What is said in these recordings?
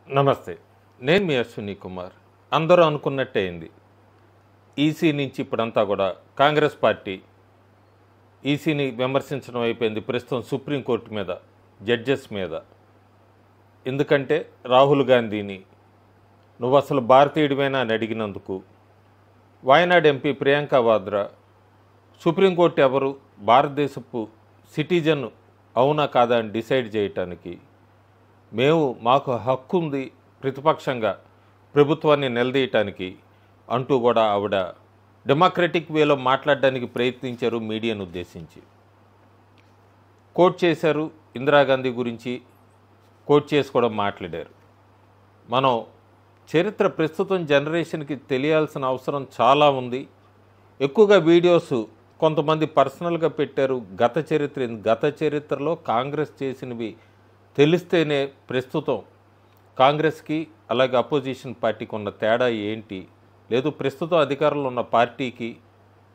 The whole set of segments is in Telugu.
నమస్తే. నేను మీ అశ్విని కుమార్. అందరూ అనుకున్నట్టే అయింది. ఈసీ నుంచి ఇప్పుడంతా కూడా కాంగ్రెస్ పార్టీ ఈసీని విమర్శించడం అయిపోయింది. ప్రస్తుతం సుప్రీంకోర్టు మీద, జడ్జెస్ మీద. ఎందుకంటే రాహుల్ గాంధీని నువ్వు అసలు భారతీయుడివేనా అని అడిగినందుకు, వాయనాడ్ ఎంపీ ప్రియాంక వాద్రా సుప్రీంకోర్టు ఎవరు భారతదేశపు సిటిజన్ అవునా కాదా అని డిసైడ్ చేయటానికి మాకు హక్కు ఉంది ప్రతిపక్షంగా ప్రభుత్వాన్ని నిలదీయటానికి అంటూ కూడా ఆవిడ డెమోక్రటిక్ వేలో మాట్లాడడానికి ప్రయత్నించారు. మీడియాను ఉద్దేశించి కోట్ చేశారు. ఇందిరాగాంధీ గురించి కోట్ చేసి కూడా మాట్లాడారు. మనం చరిత్ర ప్రస్తుతం జనరేషన్కి తెలియాల్సిన అవసరం చాలా ఉంది. ఎక్కువగా వీడియోస్ కొంతమంది పర్సనల్గా పెట్టారు. గత చరిత్రలో కాంగ్రెస్ చేసినవి తెలిస్తేనే ప్రస్తుతం కాంగ్రెస్కి అలాగే అపోజిషన్ పార్టీకి ఉన్న తేడా ఏంటి, లేదు ప్రస్తుతం అధికారంలో ఉన్న పార్టీకి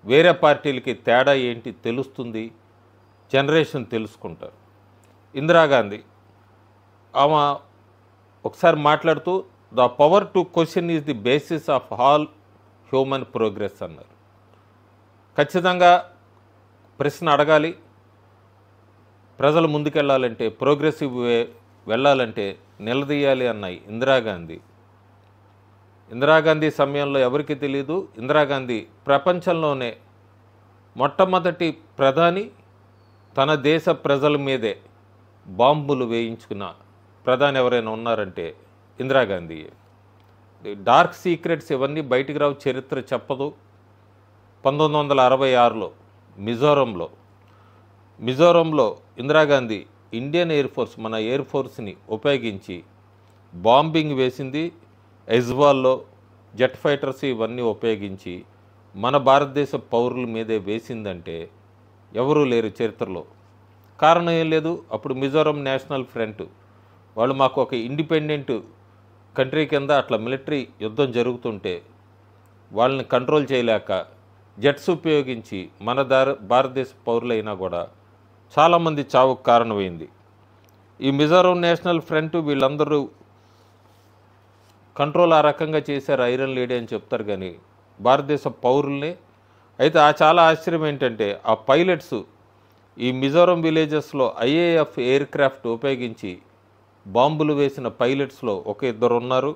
వేరే పార్టీలకి తేడా ఏంటి తెలుస్తుంది. జనరేషన్ తెలుసుకుంటారు. ఇందిరాగాంధీ ఆమె ఒకసారి మాట్లాడుతూ the power to question is the basis of all human progress అన్నారు. ఖచ్చితంగా ప్రశ్న అడగాలి. ప్రజలు ముందుకెళ్ళాలంటే, ప్రోగ్రెసివ్ వెళ్ళాలంటే నిలదీయాలి అన్నాయి ఇందిరాగాంధీ సమయంలో ఎవరికి తెలియదు. ఇందిరాగాంధీ ప్రపంచంలోనే మొట్టమొదటి ప్రధాని, తన దేశ ప్రజల మీదే బాంబులు వేయించుకున్న ప్రధాని ఎవరైనా ఉన్నారంటే ఇందిరాగాంధీ. డార్క్ సీక్రెట్స్ ఇవన్నీ బయటికి రావు, చరిత్ర చెప్పదు. 1966లో మిజోరంలో ఇందిరాగాంధీ ఇండియన్ ఎయిర్ ఫోర్స్, మన ఎయిర్ ఫోర్స్ని ఉపయోగించి బాంబింగ్ వేసింది. ఐజ్వాల్లో జెట్ ఫైటర్స్ ఇవన్నీ ఉపయోగించి మన భారతదేశ పౌరుల మీదే వేసిందంటే ఎవరూ లేరు చరిత్రలో. కారణం ఏం లేదు. అప్పుడు మిజోరం నేషనల్ ఫ్రంట్ వాళ్ళు మాకు ఒక ఇండిపెండెంట్ కంట్రీ కింద అట్లా మిలిటరీ యుద్ధం జరుగుతుంటే వాళ్ళని కంట్రోల్ చేయలేక జెట్స్ ఉపయోగించి మన భారతదేశ పౌరులైనా కూడా చాలామంది చావుకు కారణమైంది. ఈ మిజోరం నేషనల్ ఫ్రంట్ వీళ్ళందరూ కంట్రోల్ ఆ రకంగా చేశారు, ఐరన్ లేడీ అని చెప్తారు. కానీ భారతదేశ పౌరుల్ని అయితే చాలా ఆశ్చర్యం ఏంటంటే ఆ పైలట్స్ ఈ మిజోరం విలేజెస్లో ఐఏఎఫ్ ఎయిర్ క్రాఫ్ట్ ఉపయోగించి బాంబులు వేసిన పైలట్స్లో ఇద్దరు ఉన్నారు.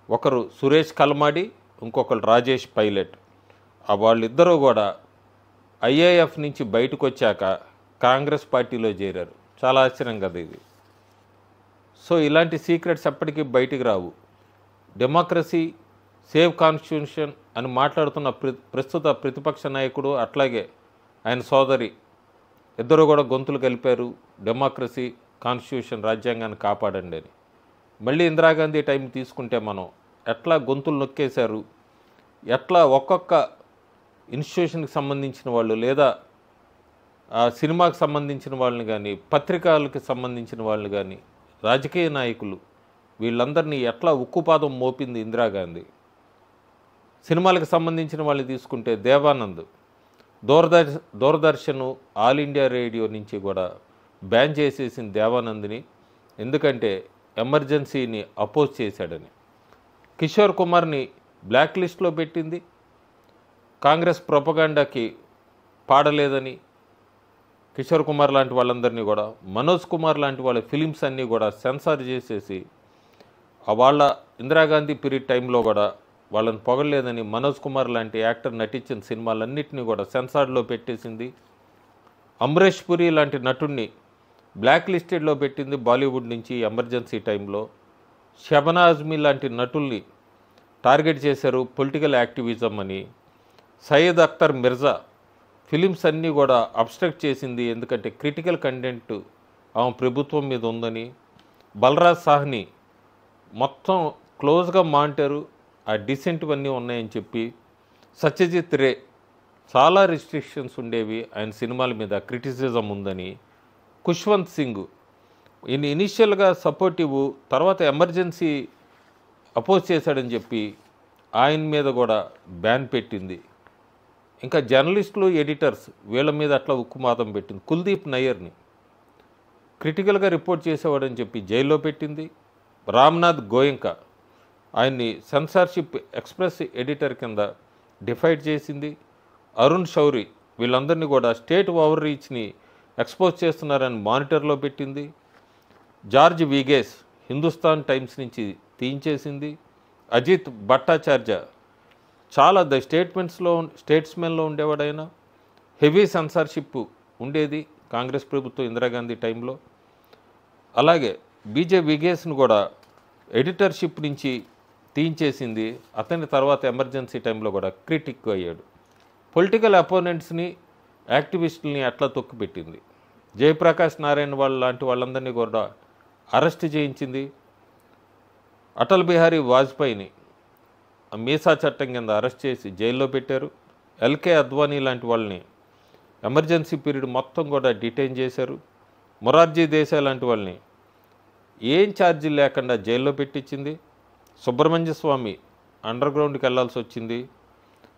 ఒకరు సురేష్ కల్మాడి, ఇంకొకరు రాజేష్ పైలట్. వాళ్ళిద్దరూ కూడా ఐఏఎఫ్ నుంచి బయటకు వచ్చాక కాంగ్రెస్ పార్టీలో చేరారు. చాలా ఆశ్చర్యం కదా ఇది. సో ఇలాంటి సీక్రెట్స్ ఎప్పటికీ బయటికి రావు. డెమోక్రసీ, సేవ్ కాన్స్టిట్యూషన్ అని మాట్లాడుతున్న ప్రస్తుత ప్రతిపక్ష నాయకుడు అట్లాగే ఆయన సోదరి ఇద్దరు కూడా గొంతులు కలిపారు. డెమోక్రసీ, కాన్స్టిట్యూషన్, రాజ్యాంగాన్ని కాపాడండి అని. మళ్ళీ ఇందిరాగాంధీ టైం తీసుకుంటే మనం ఎట్లా గొంతులు నొక్కేశారు, ఎట్లా ఒక్కొక్క ఇన్స్టిట్యూషన్కి సంబంధించిన వాళ్ళు లేదా సినిమాకి సంబంధించిన వాళ్ళని కానీ, పత్రికలకు సంబంధించిన వాళ్ళని కానీ, రాజకీయ నాయకులు వీళ్ళందరినీ ఎట్లా ఉక్కుపాదం మోపింది ఇందిరాగాంధీ. సినిమాలకు సంబంధించిన వాళ్ళని తీసుకుంటే Devanand Doordarshan, all India radio నుంచి కూడా బ్యాన్ చేసేసిన దేవానంద్ని. ఎందుకంటే ఎమర్జెన్సీని అపోజ్ చేశాడని. కిషోర్ కుమార్ని బ్లాక్ లిస్ట్లో పెట్టింది కాంగ్రెస్ ప్రొపగాండాకి పాడలేదని. కిషోర్ కుమార్ లాంటి వాళ్ళందరినీ కూడా, మనోజ్ కుమార్ లాంటి వాళ్ళ ఫిలిమ్స్ అన్నీ కూడా సెన్సార్ చేసేసి వాళ్ళ ఇందిరాగాంధీ పీరియడ్ టైంలో కూడా వాళ్ళని పొగలేదని మనోజ్ కుమార్ లాంటి యాక్టర్ నటించిన సినిమాలన్నింటినీ కూడా సెన్సార్లో పెట్టేసింది. అమరేష్ పురి లాంటి నటుడిని బ్లాక్ లిస్టెడ్లో పెట్టింది బాలీవుడ్ నుంచి ఎమర్జెన్సీ టైంలో. షబనా అజ్మీ లాంటి నటుల్ని టార్గెట్ చేశారు పొలిటికల్ యాక్టివిజం అని. సయ్యద్ అఖ్తర్ మిర్జా ఫిలిమ్స్ అన్నీ కూడా అబ్స్ట్రక్ట్ చేసింది, ఎందుకంటే క్రిటికల్ కంటెంట్ ఆమె ప్రభుత్వం మీద ఉందని. బలరాజ్ సాహ్ని మొత్తం క్లోజ్గా మానిటరు, ఆ డిసెంట్వన్నీ ఉన్నాయని చెప్పి. సత్యజిత్ రే చాలా రిస్ట్రిక్షన్స్ ఉండేవి ఆయన సినిమాల మీద, క్రిటిసిజం ఉందని. ఖుష్వంత్ సింగ్ ఇనిషియల్గా సపోర్టివ్, తర్వాత ఎమర్జెన్సీ అపోజ్ చేశాడని చెప్పి ఆయన మీద కూడా బ్యాన్ పెట్టింది. ఇంకా జర్నలిస్టులు, ఎడిటర్స్ వీళ్ళ మీద అట్లా ఉక్కుమాతం పెట్టింది. కుల్దీప్ నయ్యర్ని క్రిటికల్గా రిపోర్ట్ చేసేవాడని చెప్పి జైల్లో పెట్టింది. రామ్నాథ్ గోయంకా ఆయన్ని సెన్సార్షిప్ ఎక్స్ప్రెస్ ఎడిటర్ కింద డిఫైడ్ చేసింది. అరుణ్ శౌరి వీళ్ళందరినీ కూడా స్టేట్ ఓవర్ రీచ్ని ఎక్స్పోజ్ చేస్తున్నారని మానిటర్లో పెట్టింది. జార్జ్ విగేస్ హిందుస్థాన్ టైమ్స్ నుంచి తీయించేసింది. అజిత్ భట్టాచార్య చాలా స్టేట్స్మెన్లో ఉండేవాడైనా హెవీ సెన్సార్షిప్ ఉండేది కాంగ్రెస్ ప్రభుత్వం ఇందిరాగాంధీ టైంలో. అలాగే బీజే విగేస్ను కూడా ఎడిటర్షిప్ నుంచి తీయించేసింది. అతని తర్వాత ఎమర్జెన్సీ టైంలో కూడా క్రిటిక్ అయ్యాడు. పొలిటికల్ అపోనెంట్స్ని యాక్టివిస్టుల్ని అట్లా తొక్కిపెట్టింది. జయప్రకాష్ నారాయణ లాంటి వాళ్ళందరినీ కూడా అరెస్ట్ చేయించింది. అటల్ బిహారీ వాజ్పేయిని మీసా చట్టం కింద అరెస్ట్ చేసి జైల్లో పెట్టారు. ఎల్కే అద్వానీ లాంటి వాళ్ళని ఎమర్జెన్సీ పీరియడ్ మొత్తం కూడా డిటైన్ చేశారు. మొరార్జీ దేశాయ్ లాంటి వాళ్ళని ఏం ఛార్జీలు లేకుండా జైల్లో పెట్టించింది. సుబ్రహ్మణ్య స్వామి అండర్ గ్రౌండ్కి వెళ్లాల్సి వచ్చింది.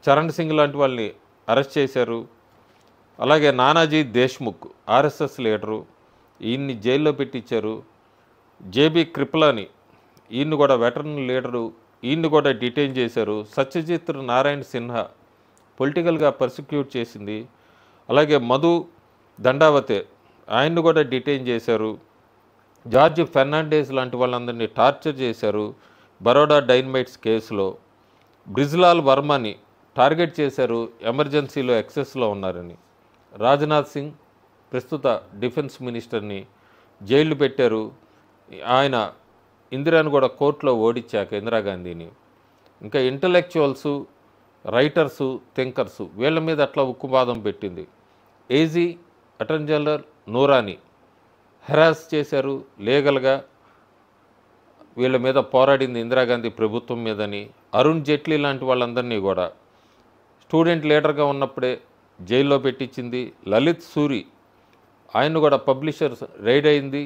చరణ్ సింగ్ లాంటి వాళ్ళని అరెస్ట్ చేశారు. అలాగే నానాజీ దేశ్ముఖ్ ఆర్ఎస్ఎస్ లీడరు, ఈయన్ని జైల్లో పెట్టించారు. జేబీ కృపలాని ఈయన్ని కూడా వెటరన్ లీడరు, ఈయన్ని కూడా డిటైన్ చేశారు. సత్యజిత్ నారాయణ సిన్హా పొలిటికల్గా పర్సిక్యూట్ చేసింది. అలాగే మధు దండావతే ఆయన్ని కూడా డిటైన్ చేశారు. జార్జ్ ఫెర్నాండెస్ లాంటి వాళ్ళందరినీ టార్చర్ చేశారు. బరోడా డైనమైట్స్ కేసులో బ్రిజ్లాల్ వర్మని టార్గెట్ చేశారు, ఎమర్జెన్సీలో ఎక్సెస్లో ఉన్నారని. రాజ్నాథ్ సింగ్ ప్రస్తుత డిఫెన్స్ మినిస్టర్ని జైలు పెట్టారు. ఆయన ఇందిరాను కూడా కోర్టులో ఓడించాక ఇందిరాగాంధీని. ఇంకా ఇంటలెక్చువల్సు, రైటర్సు, థింకర్సు వీళ్ళ మీద అట్లా ఉక్కుపాదం పెట్టింది. AG attorney general Noorani harass చేశారు లీగల్గా. వీళ్ళ మీద పోరాడింది ఇందిరాగాంధీ ప్రభుత్వం మీదని. అరుణ్ జైట్లీ లాంటి వాళ్ళందరినీ కూడా స్టూడెంట్ లీడర్గా ఉన్నప్పుడే జైల్లో పెట్టించింది. లలిత్ సూరి ఆయన కూడా పబ్లిషర్స్ రైడ్ అయింది.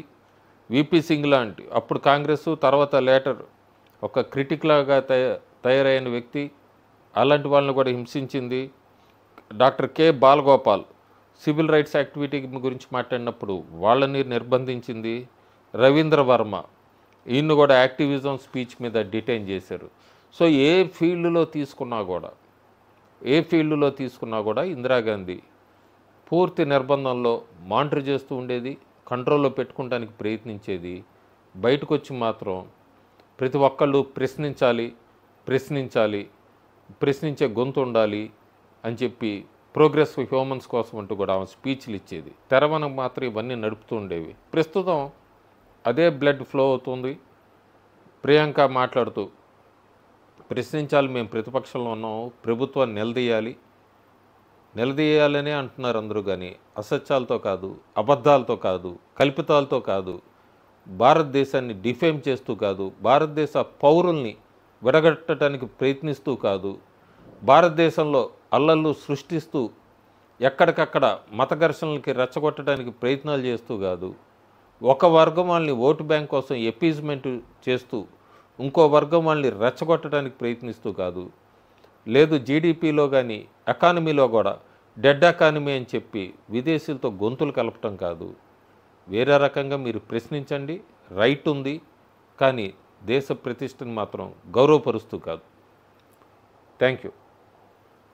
విపి సింగ్ లాంటి అప్పుడు కాంగ్రెస్ తర్వాత లేటర్ ఒక క్రిటిక్ లాగా తయారైన వ్యక్తి, అలాంటి వాళ్ళని కూడా హింసించింది. Doctor K Balagopal civil rights activity గురించి మాట్లాడినప్పుడు వాళ్ళని నిర్బంధించింది. రవీంద్ర వర్మ ఈయన్ని కూడా యాక్టివిజం స్పీచ్ మీద డిటైన్ చేశారు. సో ఏ ఫీల్డ్లో తీసుకున్నా కూడా ఇందిరాగాంధీ పూర్తి నిర్బంధంలో మానిటర్ చేస్తూ ఉండేది, కంట్రోల్లో పెట్టుకోవడానికి ప్రయత్నించేది. బయటకు వచ్చి మాత్రం ప్రతి ఒక్కళ్ళు ప్రశ్నించే గొంతు ఉండాలి అని చెప్పి ప్రోగ్రెస్ హ్యూమన్స్ కోసం అంటూ కూడా ఆమె స్పీచ్లు ఇచ్చేది. తెరవనకు మాత్రం ఇవన్నీ నడుపుతూ ఉండేవి. ప్రస్తుతం అదే బ్లడ్ ఫ్లో అవుతుంది. ప్రియాంక మాట్లాడుతూ ప్రశ్నించాలి, మేము ప్రతిపక్షంలో ఉన్నాం, ప్రభుత్వాన్ని నిలదీయాలనే అంటున్నారు అందరూ. కానీ అసత్యాలతో కాదు, అబద్ధాలతో కాదు, కల్పితాలతో కాదు, భారతదేశాన్ని డిఫేమ్ చేస్తూ కాదు, భారతదేశ పౌరుల్ని విడగొట్టడానికి ప్రయత్నిస్తూ కాదు, భారతదేశంలో అల్లర్లు సృష్టిస్తూ ఎక్కడికక్కడ మత ఘర్షణలకి రెచ్చగొట్టడానికి ప్రయత్నాలు చేస్తూ కాదు, ఒక వర్గం వాళ్ళని ఓటు బ్యాంక్ కోసం ఎపీజ్మెంట్ చేస్తూ ఇంకో వర్గం వాళ్ళని రెచ్చగొట్టడానికి ప్రయత్నిస్తూ కాదు, లేదు జీడిపిలో కానీ ఎకానమీలో కూడా డెడ్ ఎకానమీ అని చెప్పి విదేశీలతో గొంతులు కలపటం కాదు. వేరే రకంగా మీరు ప్రశ్నించండి, రైట్ ఉంది, కానీ దేశ ప్రతిష్టను మాత్రం గౌరవపరుస్తూ కాదు. Thank you.